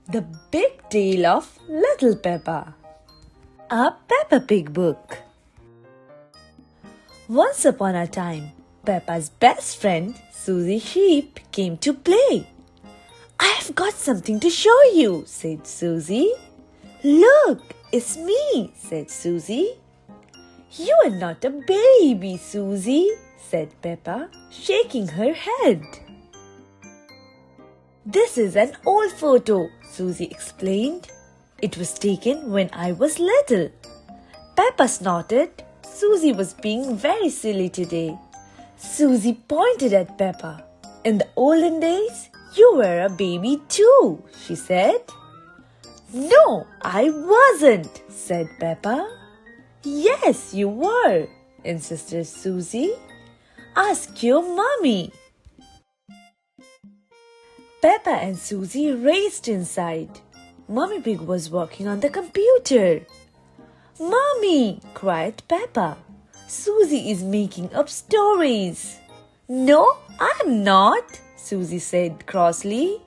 The Big Deal of Little Peppa. A Peppa Pig book. Once upon a time, Peppa's best friend, Susie Sheep, came to play. "I've got something to show you," said Susie. "Look, it's me," said Susie. "You are not a baby, Susie," said Peppa, shaking her head. "This is an old photo," Susie explained. "It was taken when I was little." Peppa snorted. Susie was being very silly today. Susie pointed at Peppa. "In the olden days, you were a baby too," she said. "No, I wasn't," said Peppa. "Yes, you were," insisted Susie. "Ask your mommy." Peppa and Susie raced inside. Mummy Pig was working on the computer. "Mommy!" cried Peppa. "Susie is making up stories." "No, I'm not," Susie said crossly.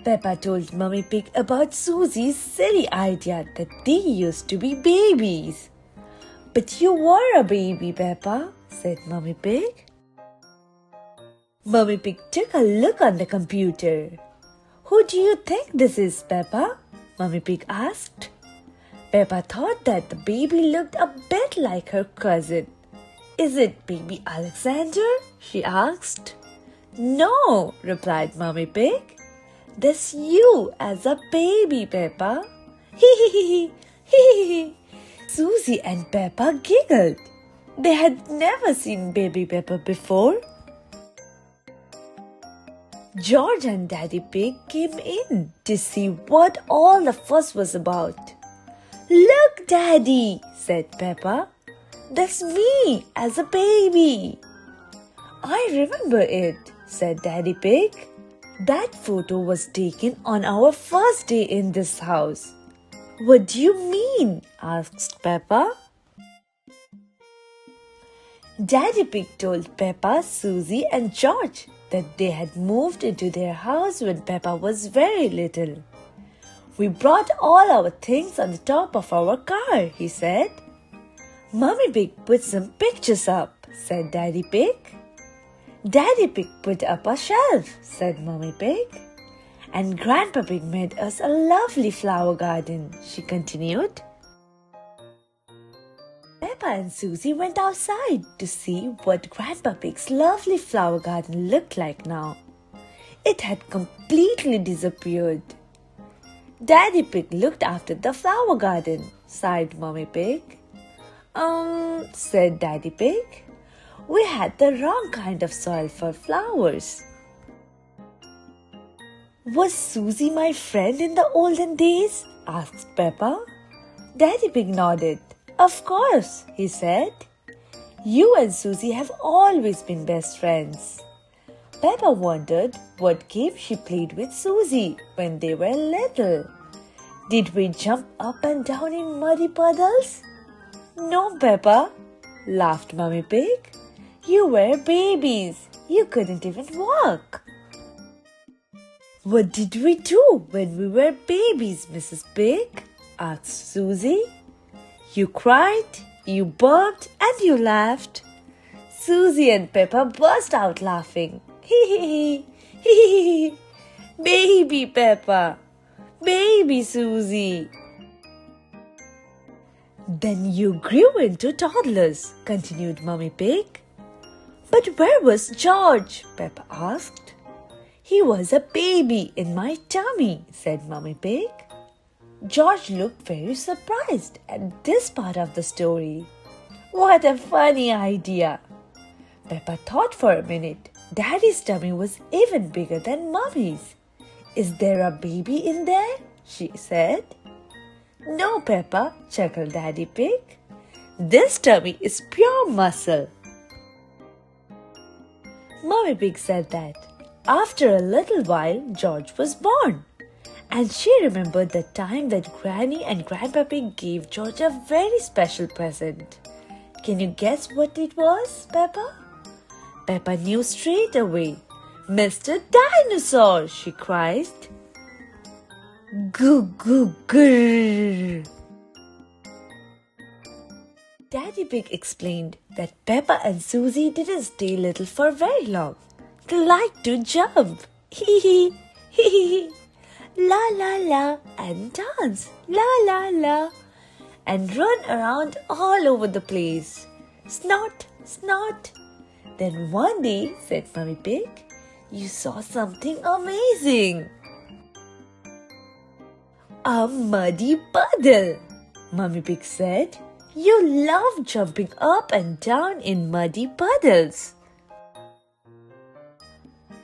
Peppa told Mummy Pig about Susie's silly idea that they used to be babies. "But you were a baby, Peppa," said Mummy Pig. Mummy Pig took a look on the computer. "Who do you think this is, Peppa?" Mummy Pig asked. Peppa thought that the baby looked a bit like her cousin. "Is it baby Alexander?" she asked. "No," replied Mummy Pig. "That's you as a baby, Peppa." "Hee hee hee hee hee." Susie and Peppa giggled. They had never seen baby Peppa before. George and Daddy Pig came in to see what all the fuss was about. "Look, Daddy," said Peppa. "That's me as a baby." "I remember it," said Daddy Pig. "That photo was taken on our first day in this house." "What do you mean?" asked Peppa. Daddy Pig told Peppa, Susie and George that they had moved into their house when Peppa was very little. "We brought all our things on the top of our car," he said. "Mummy Pig put some pictures up," said Daddy Pig. "Daddy Pig put up a shelf," said Mummy Pig. "And Grandpa Pig made us a lovely flower garden," she continued. Peppa and Susie went outside to see what Grandpa Pig's lovely flower garden looked like now. It had completely disappeared. Daddy Pig looked after the flower garden, sighed Mummy Pig. Said Daddy Pig. "We had the wrong kind of soil for flowers." "Was Susie my friend in the olden days?" asked Peppa. Daddy Pig nodded. "Of course," he said. "You and Susie have always been best friends." Peppa wondered what game she played with Susie when they were little. "Did we jump up and down in muddy puddles?" "No, Peppa," laughed Mummy Pig. "You were babies. You couldn't even walk." "What did we do when we were babies, Mrs. Pig?" asked Susie. "You cried, you burped, and you laughed." Susie and Peppa burst out laughing. "Hee hee hee hee. Baby Peppa, baby Susie." "Then you grew into toddlers," continued Mummy Pig. "But where was George?" Peppa asked. "He was a baby in my tummy," said Mummy Pig. George looked very surprised at this part of the story. "What a funny idea!" Peppa thought for a minute. Daddy's tummy was even bigger than Mummy's. "Is there a baby in there?" she said. "No, Peppa," chuckled Daddy Pig. "This tummy is pure muscle." Mummy Pig said that after a little while, George was born. And she remembered the time that Granny and Grandpa Pig gave George a very special present. Can you guess what it was, Peppa? Peppa knew straight away. "Mr. Dinosaur!" she cried. Goo goo grrr. Daddy Pig explained that Peppa and Susie didn't stay little for very long. They liked to jump. Hee hee, hee hee, la la la, and dance, la la la, and run around all over the place. Snort, snort. Then one day, said Mummy Pig, you saw something amazing. A muddy puddle, Mummy Pig said. You love jumping up and down in muddy puddles.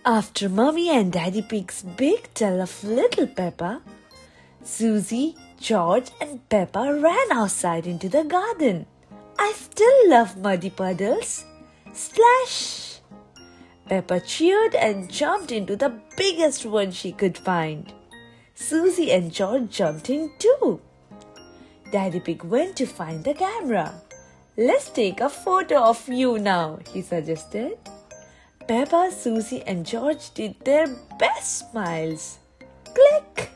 After Mummy and Daddy Pig's big tell of little Peppa, Susie, George and Peppa ran outside into the garden. I still love muddy puddles. Splash! Peppa cheered and jumped into the biggest one she could find. Susie and George jumped in too. Daddy Pig went to find the camera. Let's take a photo of you now, he suggested. Peppa, Susie and George did their best smiles. Click!